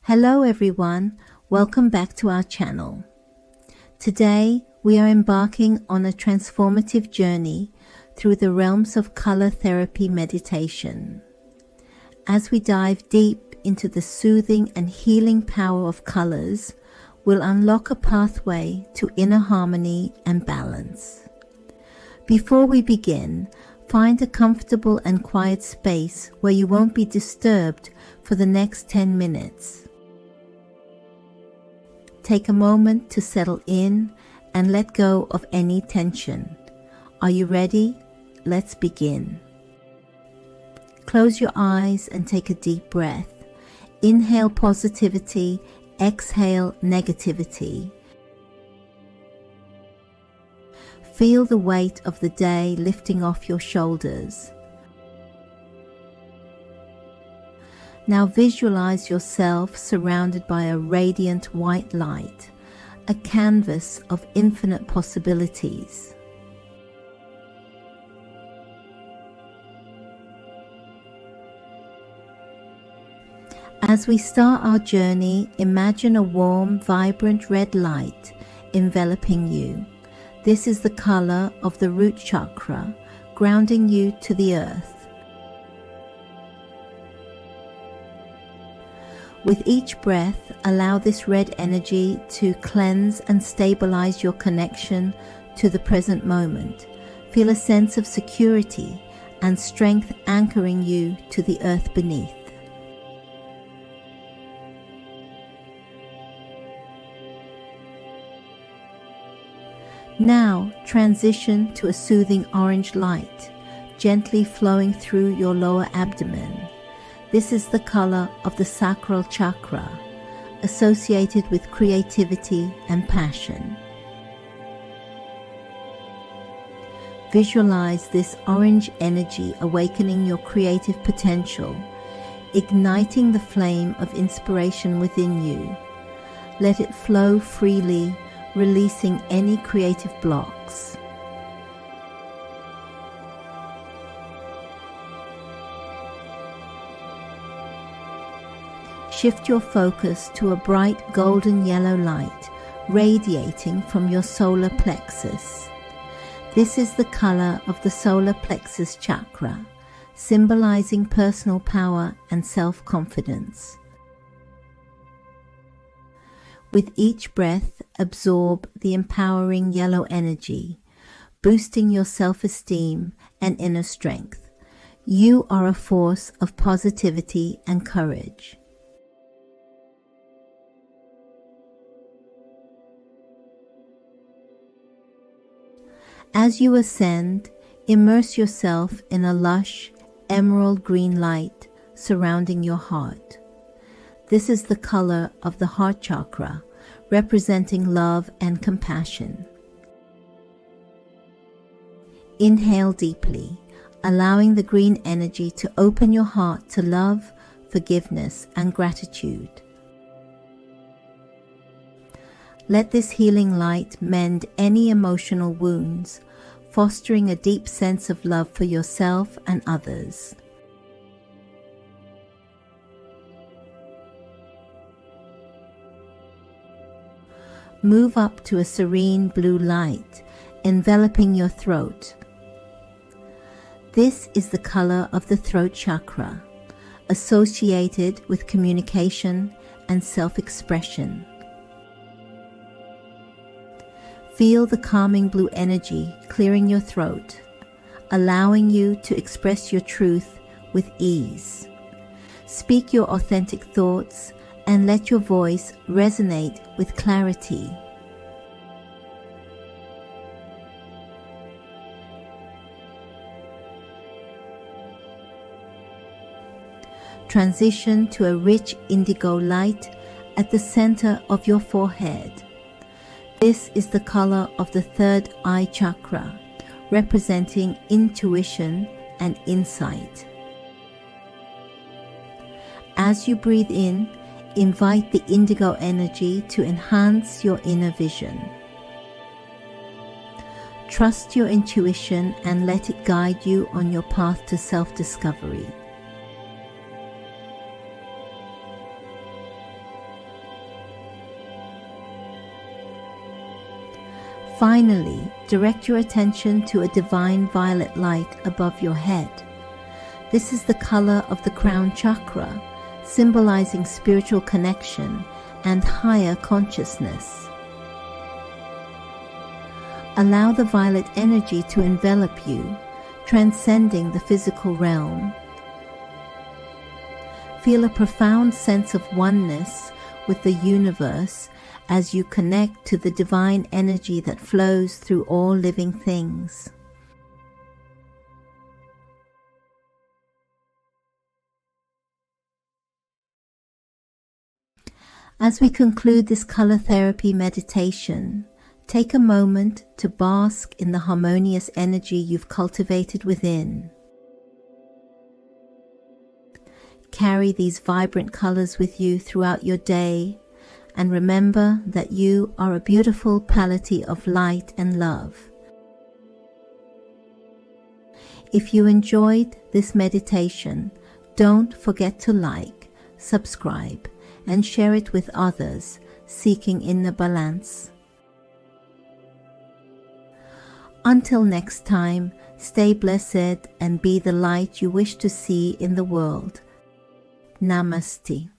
Hello everyone, welcome back to our channel. Today we are embarking on a transformative journey through the realms of color therapy meditation. As we dive deep into the soothing and healing power of colors, we'll unlock a pathway to inner harmony and balance. Before we begin, find a comfortable and quiet space where you won't be disturbed for the next 10 minutes. Take a moment to settle in and let go of any tension. Are you ready? Let's begin. Close your eyes and take a deep breath. Inhale positivity, exhale negativity. Feel the weight of the day lifting off your shoulders. Now visualize yourself surrounded by a radiant white light, a canvas of infinite possibilities. As we start our journey, imagine a warm, vibrant red light enveloping you. This is the color of the root chakra, grounding you to the earth. With each breath, allow this red energy to cleanse and stabilize your connection to the present moment. Feel a sense of security and strength anchoring you to the earth beneath. Now transition to a soothing orange light, gently flowing through your lower abdomen. This is the color of the sacral chakra, associated with creativity and passion. Visualize this orange energy awakening your creative potential, igniting the flame of inspiration within you. Let it flow freely, releasing any creative blocks. Shift your focus to a bright golden yellow light radiating from your solar plexus. This is the color of the solar plexus chakra, symbolizing personal power and self-confidence. With each breath, absorb the empowering yellow energy, boosting your self-esteem and inner strength. You are a force of positivity and courage. As you ascend, immerse yourself in a lush, emerald green light surrounding your heart. This is the color of the heart chakra, representing love and compassion. Inhale deeply, allowing the green energy to open your heart to love, forgiveness, and gratitude. Let this healing light mend any emotional wounds, fostering a deep sense of love for yourself and others. Move up to a serene blue light, enveloping your throat. This is the color of the throat chakra, associated with communication and self-expression. Feel the calming blue energy clearing your throat, allowing you to express your truth with ease. Speak your authentic thoughts and let your voice resonate with clarity. Transition to a rich indigo light at the center of your forehead. This is the color of the third eye chakra, representing intuition and insight. As you breathe in, invite the indigo energy to enhance your inner vision. Trust your intuition and let it guide you on your path to self-discovery. Finally, direct your attention to a divine violet light above your head. This is the color of the crown chakra, symbolizing spiritual connection and higher consciousness. Allow the violet energy to envelop you, transcending the physical realm. Feel a profound sense of oneness with the universe as you connect to the divine energy that flows through all living things. As we conclude this color therapy meditation, take a moment to bask in the harmonious energy you've cultivated within. Carry these vibrant colors with you throughout your day, and remember that you are a beautiful palette of light and love. If you enjoyed this meditation, don't forget to like, subscribe, and share it with others seeking inner balance. Until next time, stay blessed and be the light you wish to see in the world. Namaste.